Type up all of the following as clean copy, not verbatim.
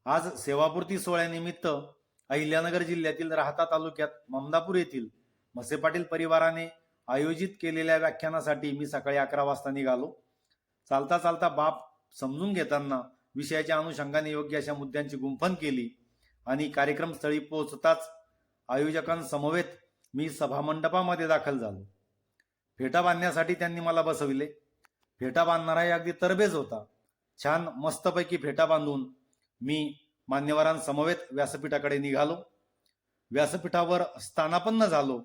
आज सेवापूर्ती सोहळ्यानिमित्त अहिल्यानगर जिल्ह्यातील राहाता तालुक्यात ममदापूर येथील म्हसे पाटील परिवाराने आयोजित केलेल्या व्याख्यानासाठी मी सकाळी 11 वाजता निघालो. चालता चालता बाप समजून घेताना विषयाच्या अनुषंगाने योग्य अशा मुद्द्यांची गुंफण केली आणि कार्यक्रमस्थळी पोहोचताच आयोजकांसमवेत मी सभामंडपामध्ये दाखल झालो. फेटा बांधण्यासाठी त्यांनी मला बसविले. फेटा बांधणाराही अगदी तरबेज होता. छान मस्तपैकी फेटा बांधून मी मान्यवरांसमवेत व्यासपीठाकडे निघालो. व्यासपीठावर स्थानापन्न झालो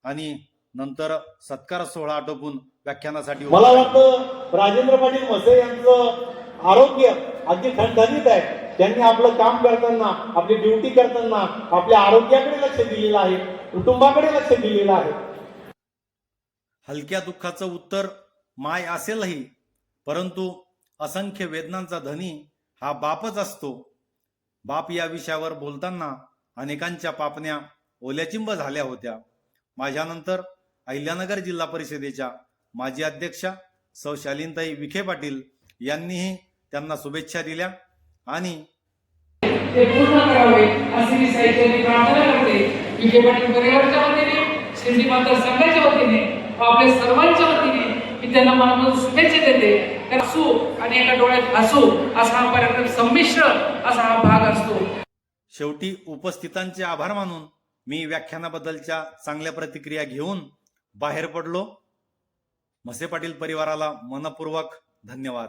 आणि नंतर सत्कार सोहळा आटोपून व्याख्यानासाठी मला वाटतं राजेंद्र पाटील म्हसे यांचं आरोग्य अगदी खणखणीत आहे. त्यांनी आपलं काम करताना, आपली ड्युटी करताना आपल्या आरोग्याकडे लक्ष दिलेलं आहे, कुटुंबाकडे लक्ष दिलेलं आहे. हलक्या दुःखाचं उत्तर माय असेलही, परंतु असंख्य वेदनांचा धनी हा बापच असतो. बाप या विषयावर बोलताना अनेकांच्या पापण्या ओल्याचिंब झाल्या होत्या. माझ्यानंतर अहिल्यानगर जिल्हा परिषदेच्या माजी अध्यक्षा सौ शालीनताई विखे पाटील यांनीही त्यांना शुभेच्छा दिल्या आणि ते पूर्ण करावे अशी मी साहित्याने प्रार्थना करते. विखे पाटील परिवाराच्या वतीने, शिर्डी माता संघाच्या वतीने, आपल्या सर्वांच्या वतीने मी त्यांना मनापासून शुभेच्छा देते. हसू आणि एका डोळ्यात हसू असा हा कार्यक्रम संमिश्र असा हा भाग असतो. शेवटी उपस्थितांचे आभार मानून मी व्याख्यानाबद्दलच्या चांगल्या प्रतिक्रिया घेऊन बाहेर पडलो. म्हसे पाटील परिवाराला मनपूर्वक धन्यवाद.